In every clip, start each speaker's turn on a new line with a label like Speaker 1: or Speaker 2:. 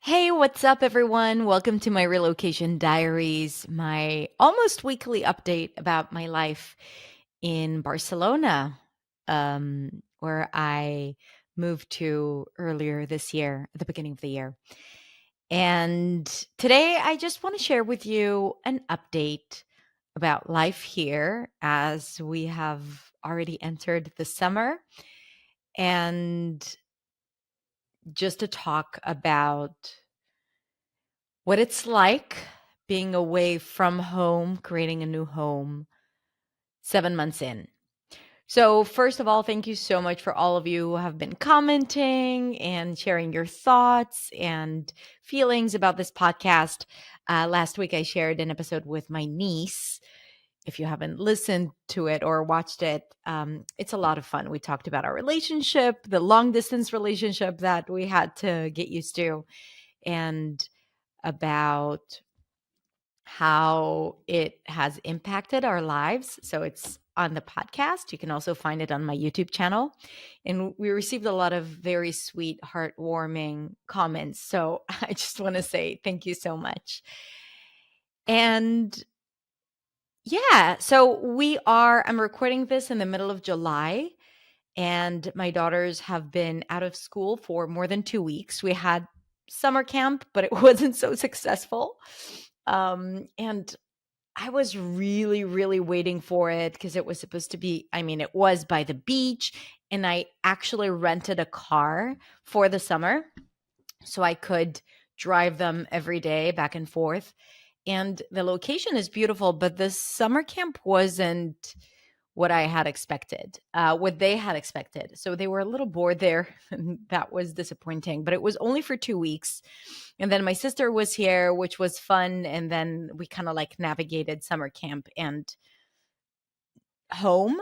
Speaker 1: Hey, what's up, everyone? Welcome to my Relocation Diaries, my almost weekly update about my life in Barcelona, where I moved to earlier this year, at the beginning of the year. And today I just want to share with you an update about life here as we have already entered the summer and just to talk about what it's like being away from home, creating a new home 7 months in. So, first of all, thank you so much for all of you who have been commenting and sharing your thoughts and feelings about this podcast. Last week, I shared an episode with my niece. If you haven't listened to it or watched it, it's a lot of fun. We talked about our relationship, the long distance relationship that we had to get used to, and about how it has impacted our lives. So it's on the podcast. You can also find it on my YouTube channel. And we received a lot of very sweet, heartwarming comments. So I just want to say thank you so much. And yeah, so I'm recording this in the middle of July. And my daughters have been out of school for more than 2 weeks. We had summer camp, but it wasn't so successful. And I was really, really waiting for it because it was supposed to be, it was by the beach, and I actually rented a car for the summer so I could drive them every day back and forth. And the location is beautiful, but the summer camp wasn't what I had expected, what they had expected. So they were a little bored there, and that was disappointing. But it was only for 2 weeks. And then my sister was here, which was fun. And then we kind of like navigated summer camp and home.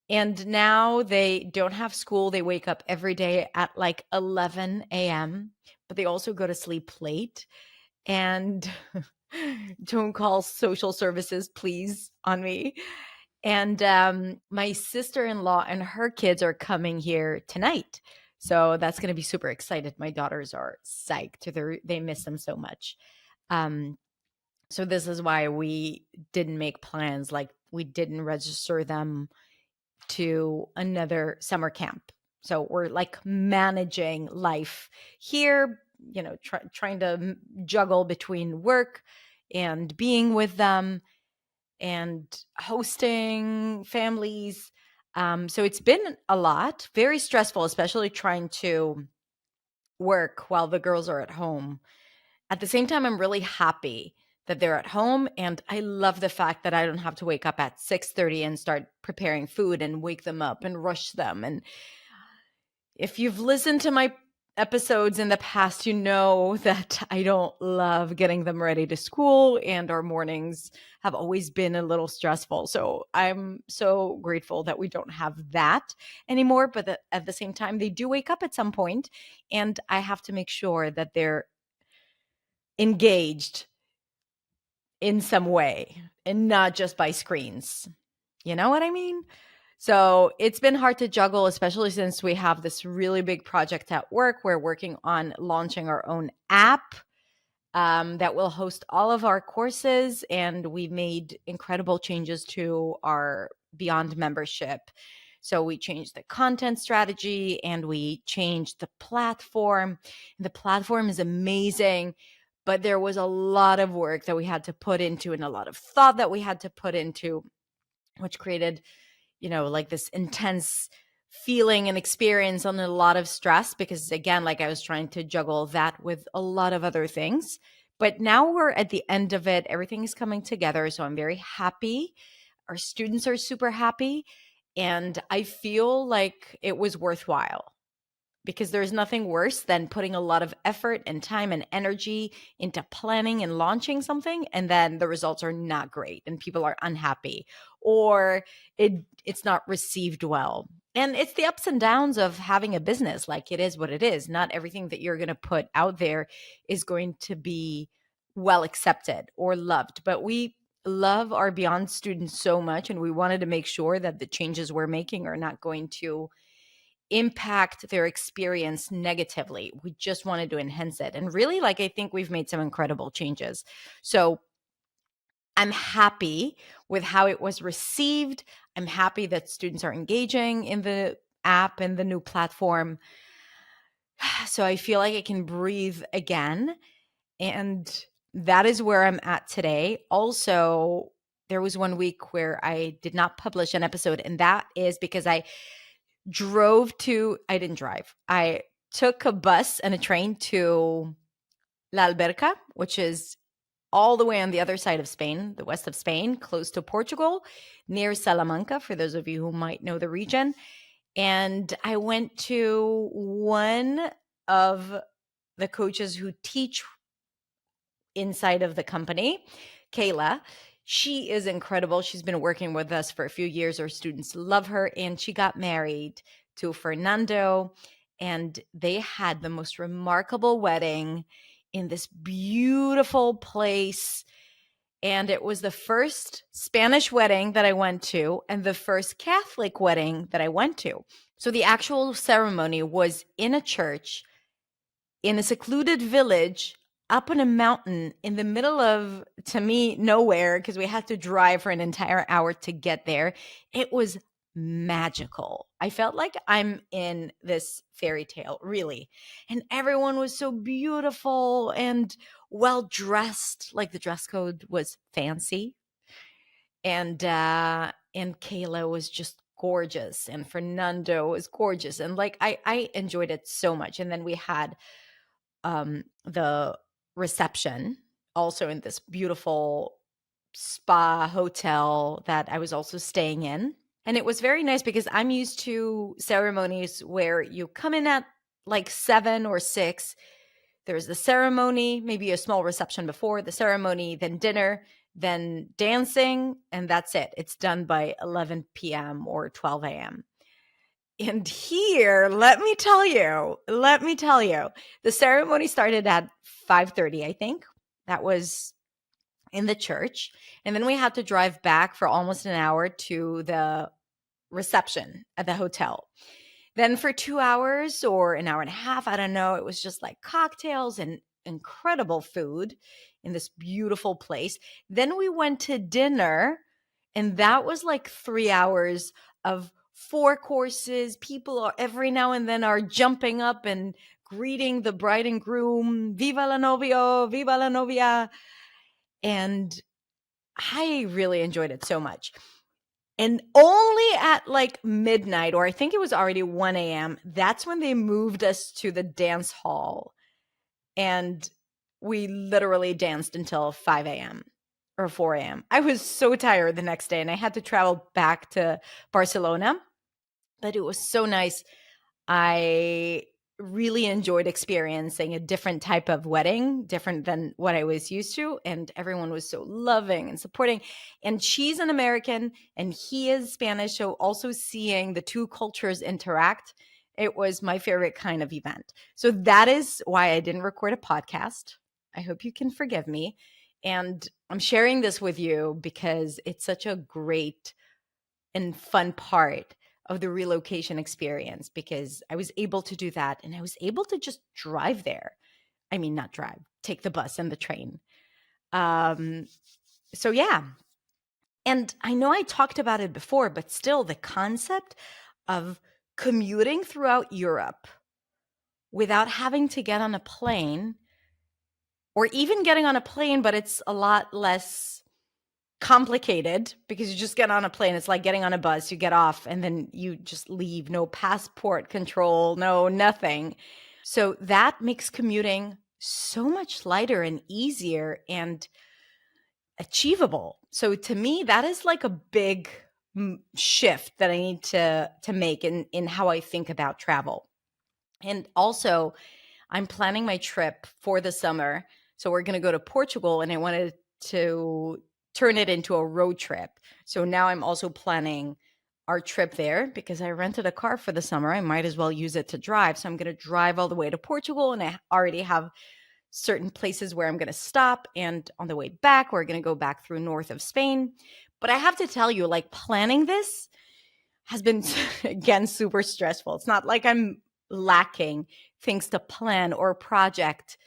Speaker 1: And now they don't have school. They wake up every day at like 11 a.m., but they also go to sleep late. And don't call social services, please, on me. And my sister-in-law and her kids are coming here tonight. So that's going to be super excited. My daughters are psyched. They miss them so much. Um, so this is why we didn't make plans. Like we didn't register them to another summer camp. So we're like managing life here, trying to juggle between work and being with them and hosting families. So it's been a lot, very stressful, especially trying to work while the girls are at home. At the same time, I'm really happy that they're at home, and I love the fact that I don't have to wake up at 6:30 and start preparing food and wake them up and rush them. And if you've listened to my episodes in the past, you know that I don't love getting them ready to school, and our mornings have always been a little stressful. So I'm so grateful that we don't have that anymore. But at the same time, they do wake up at some point, and I have to make sure that they're engaged in some way and not just by screens. You know what I mean? So it's been hard to juggle, especially since we have this really big project at work. We're working on launching our own app that will host all of our courses. And we made incredible changes to our Beyond membership. So we changed the content strategy and we changed the platform. The platform is amazing, but there was a lot of work that we had to put into and a lot of thought that we had to put into, which created like this intense feeling and experience on a lot of stress because again, like I was trying to juggle that with a lot of other things. But now we're at the end of it. Everything is coming together. So I'm very happy. Our students are super happy. And I feel like it was worthwhile because there's nothing worse than putting a lot of effort and time and energy into planning and launching something and then the results are not great and people are unhappy or it's not received well. And it's the ups and downs of having a business. Like it is what it is. Not everything that you're going to put out there is going to be well accepted or loved, but we love our Beyond students so much and we wanted to make sure that the changes we're making are not going to impact their experience negatively. We just wanted to enhance it. And really, like, I think we've made some incredible changes. So I'm happy with how it was received. I'm happy that students are engaging in the app and the new platform. So I feel like I can breathe again. And that is where I'm at today. Also, there was one week where I did not publish an episode, and that is because I didn't drive. I took a bus and a train to La Alberca, which is all the way on the other side of Spain, the west of Spain, close to Portugal, near Salamanca, for those of you who might know the region. And I went to one of the coaches who teach inside of the company, Kayla. She is incredible. She's been working with us for a few years. Our students love her. And she got married to Fernando. And they had the most remarkable wedding in this beautiful place. And it was the first Spanish wedding that I went to and the first Catholic wedding that I went to. So the actual ceremony was in a church in a secluded village up on a mountain in the middle of, to me, nowhere, because we had to drive for an entire hour to get there. It was magical. I felt like I'm in this fairy tale, really. And everyone was so beautiful and well dressed. Like, the dress code was fancy. And Kayla was just gorgeous, and Fernando was gorgeous. And like, I enjoyed it so much. And then we had the reception also in this beautiful spa hotel that I was also staying in. And it was very nice because I'm used to ceremonies where you come in at like 7 or 6. There's the ceremony, maybe a small reception before the ceremony, then dinner, then dancing, and that's it. It's done by 11 p.m. or 12 a.m. And here, let me tell you, the ceremony started at 5:30, I think. That was in the church. And then we had to drive back for almost an hour to the reception at the hotel. Then for 2 hours or an hour and a half, I don't know, it was just like cocktails and incredible food in this beautiful place. Then we went to dinner, and that was like 3 hours of 4 courses. People are every now and then are jumping up and greeting the bride and groom, "Viva la novio, viva la novia." And I really enjoyed it so much. And only at like midnight, or I think it was already 1 a.m., that's when they moved us to the dance hall. And we literally danced until 5 a.m. or 4 a.m. I was so tired the next day, and I had to travel back to Barcelona, but it was so nice. I really enjoyed experiencing a different type of wedding, different than what I was used to. And everyone was so loving and supporting. And she's an American and he is Spanish. So also seeing the two cultures interact, it was my favorite kind of event. So that is why I didn't record a podcast. I hope you can forgive me. And I'm sharing this with you because it's such a great and fun part of the relocation experience, because I was able to do that and I was able to just drive there. I mean, not drive, take the bus and the train. So yeah. And I know I talked about it before, but still the concept of commuting throughout Europe without having to get on a plane, or even getting on a plane, but it's a lot less complicated because you just get on a plane. It's like getting on a bus. You get off and then you just leave. No passport control, no nothing. So that makes commuting so much lighter and easier and achievable. So to me, that is like a big shift that I need to make in how I think about travel. And also, I'm planning my trip for the summer. So we're going to go to Portugal, and I wanted to turn it into a road trip. So now I'm also planning our trip there because I rented a car for the summer. I might as well use it to drive. So I'm going to drive all the way to Portugal, and I already have certain places where I'm going to stop. And on the way back, we're going to go back through north of Spain. But I have to tell you, like, planning this has been, again, super stressful. It's not like I'm lacking things to plan or projects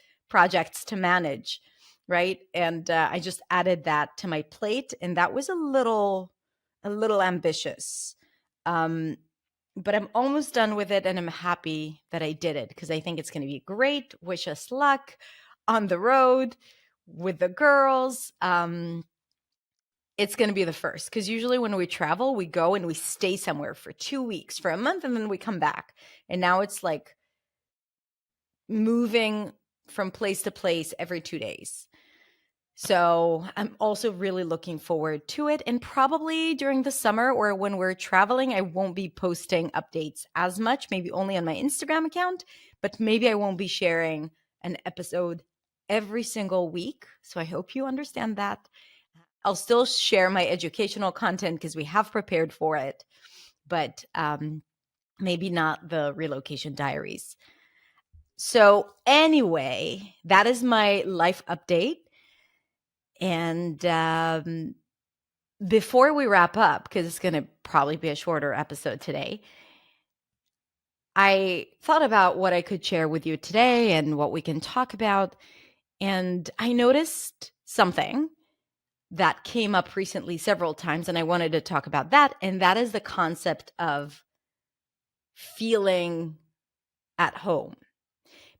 Speaker 1: to manage, right? And I just added that to my plate, and that was a little ambitious. Um, but I'm almost done with it, and I'm happy that I did it because I think it's going to be great. Wish us luck on the road with the girls. It's going to be the first because usually when we travel, we go and we stay somewhere for 2 weeks, for a month, and then we come back. And now it's like moving from place to place every 2 days. So I'm also really looking forward to it. And probably during the summer or when we're traveling, I won't be posting updates as much, maybe only on my Instagram account, but maybe I won't be sharing an episode every single week. So I hope you understand that. I'll still share my educational content because we have prepared for it, but maybe not the relocation diaries. So, anyway, that is my life update. And before we wrap up, because it's going to probably be a shorter episode today, I thought about what I could share with you today and what we can talk about. And I noticed something that came up recently several times, and I wanted to talk about that. And that is the concept of feeling at home.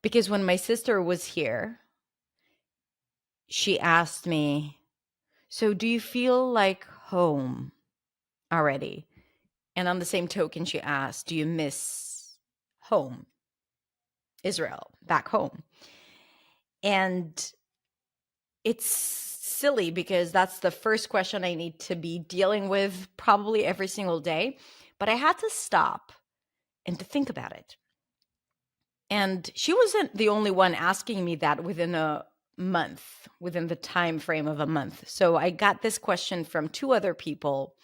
Speaker 1: Because when my sister was here, she asked me, "So do you feel like home already?" And on the same token, she asked, "Do you miss home, Israel, back home?" And it's silly because that's the first question I need to be dealing with probably every single day. But I had to stop and to think about it. And she wasn't the only one asking me that within a month, within the time frame of a month. So I got this question from two other people,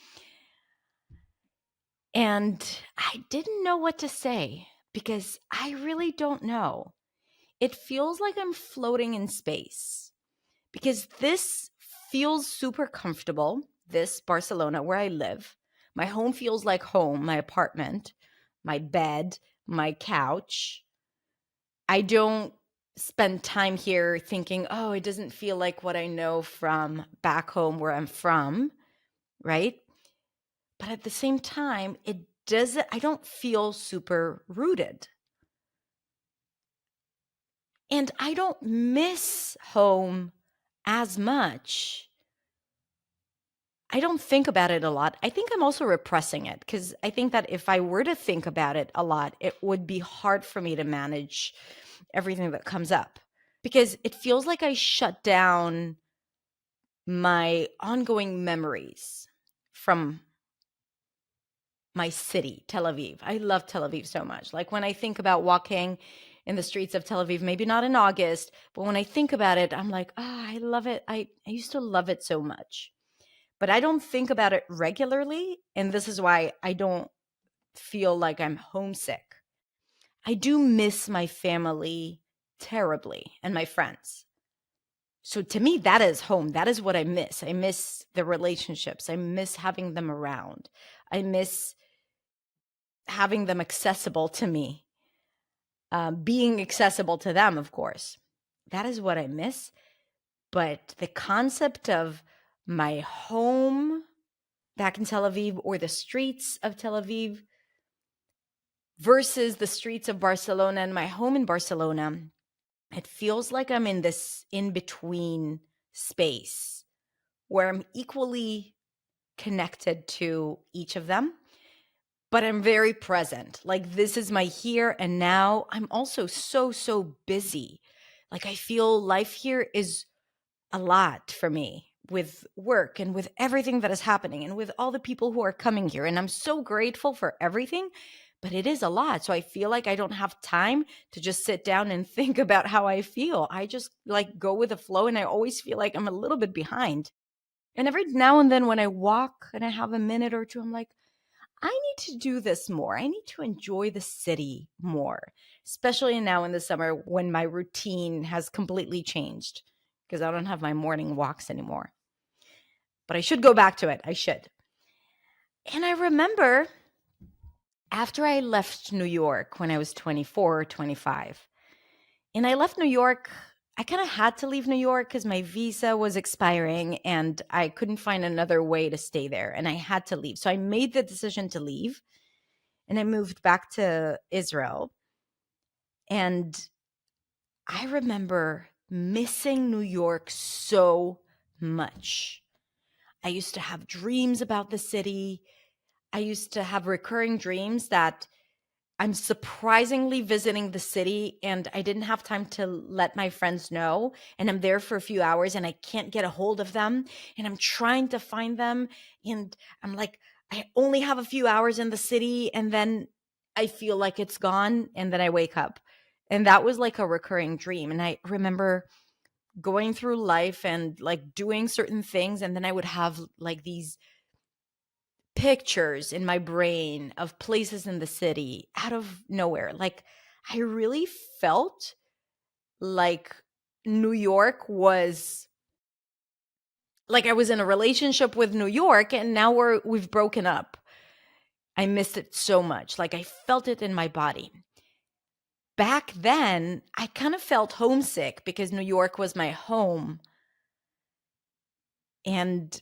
Speaker 1: and I didn't know what to say because I really don't know. It feels like I'm floating in space because this feels super comfortable, this Barcelona where I live. My home feels like home, my apartment, my bed, my couch. I don't spend time here thinking, oh, it doesn't feel like what I know from back home where I'm from, right? But at the same time, I don't feel super rooted. And I don't miss home as much. I don't think about it a lot. I think I'm also repressing it because I think that if I were to think about it a lot, it would be hard for me to manage everything that comes up because it feels like I shut down my ongoing memories from my city, Tel Aviv. I love Tel Aviv so much. Like when I think about walking in the streets of Tel Aviv, maybe not in August, but when I think about it, I'm like, I love it. I used to love it so much. But I don't think about it regularly. And this is why I don't feel like I'm homesick. I do miss my family terribly and my friends. So to me, that is home. That is what I miss. I miss the relationships. I miss having them around. I miss having them accessible to me, being accessible to them, of course. That is what I miss. But the concept of my home back in Tel Aviv or the streets of Tel Aviv versus the streets of Barcelona and my home in Barcelona, it feels like I'm in this in between space where I'm equally connected to each of them, but I'm very present. Like this is my here and now. I'm also so busy. Like I feel life here is a lot for me with work and with everything that is happening and with all the people who are coming here. And I'm so grateful for everything, but it is a lot. So I feel like I don't have time to just sit down and think about how I feel. I just like go with the flow, and I always feel like I'm a little bit behind. And every now and then when I walk and I have a minute or two, I'm like, I need to do this more. I need to enjoy the city more, especially now in the summer when my routine has completely changed because I don't have my morning walks anymore. But I should go back to it. I should. And I remember after I left New York when I was 24 or 25, and I left New York, I kind of had to leave New York because my visa was expiring and I couldn't find another way to stay there. And I had to leave. So I made the decision to leave and I moved back to Israel. And I remember missing New York so much. I used to have dreams about the city. I used to have recurring dreams that I'm surprisingly visiting the city and I didn't have time to let my friends know. And I'm there for a few hours and I can't get a hold of them. And I'm trying to find them. And I'm like, I only have a few hours in the city. And then I feel like it's gone. And then I wake up. And that was like a recurring dream. And I remember going through life and like doing certain things. And then I would have like these pictures in my brain of places in the city out of nowhere. Like I really felt like New York was like I was in a relationship with New York and now we've broken up. I missed it so much. Like I felt it in my body. Back then, I kind of felt homesick because New York was my home. And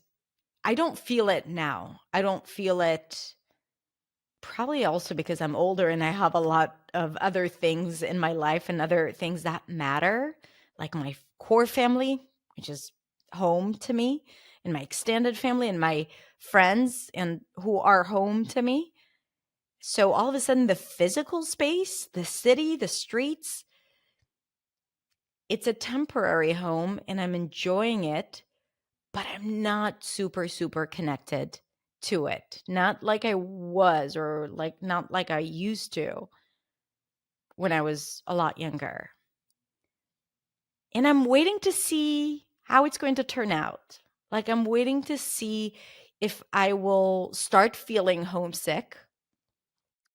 Speaker 1: I don't feel it now. I don't feel it. Probably also because I'm older and I have a lot of other things in my life and other things that matter, like my core family, which is home to me, and my extended family and my friends and who are home to me. So all of a sudden the physical space, the city, the streets, it's a temporary home and I'm enjoying it, but I'm not super connected to it. Not like I was or like not like I used to when I was a lot younger. And I'm waiting to see how it's going to turn out. Like I'm waiting to see if I will start feeling homesick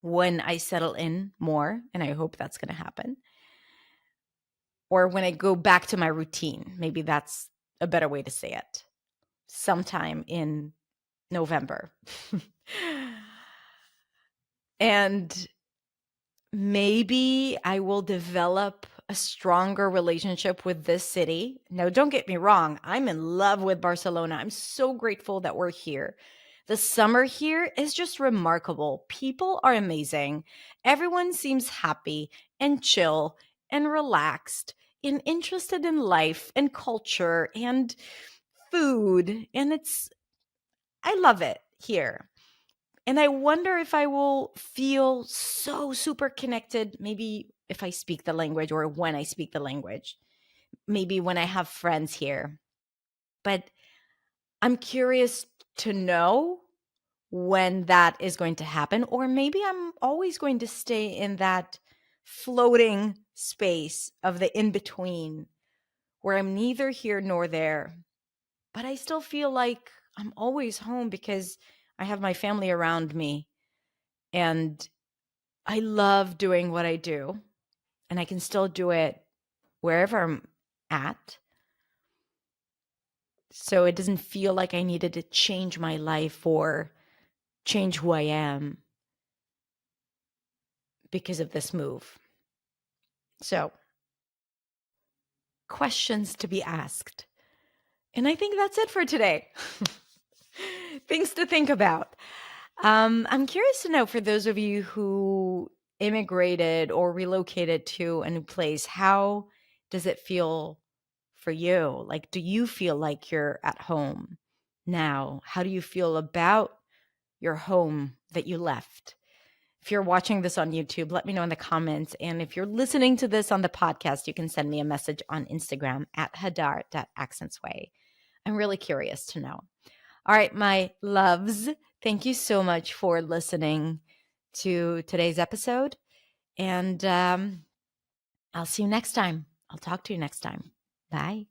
Speaker 1: when I settle in more, and I hope that's going to happen. Or when I go back to my routine. Maybe that's a better way to say it. Sometime in November. And maybe I will develop a stronger relationship with this city. Now, don't get me wrong. I'm in love with Barcelona. I'm so grateful that we're here. The summer here is just remarkable. People are amazing. Everyone seems happy and chill and relaxed and interested in life and culture and food. And I love it here. And I wonder if I will feel so super connected, maybe if I speak the language or when I speak the language, maybe when I have friends here. But I'm curious to know when that is going to happen, or maybe I'm always going to stay in that floating space of the in between where I'm neither here nor there, but I still feel like I'm always home because I have my family around me. And I love doing what I do, and I can still do it wherever I'm at. So it doesn't feel like I needed to change my life or change who I am because of this move. So, questions to be asked. And I think that's it for today. Things to think about. I'm curious to know for those of you who immigrated or relocated to a new place, how does it feel for you? Like, do you feel like you're at home now? How do you feel about your home that you left? If you're watching this on YouTube, let me know in the comments. And if you're listening to this on the podcast, you can send me a message on Instagram at hadar.accentsway. I'm really curious to know. All right, my loves, thank you so much for listening to today's episode. And I'll see you next time. I'll talk to you next time. Bye.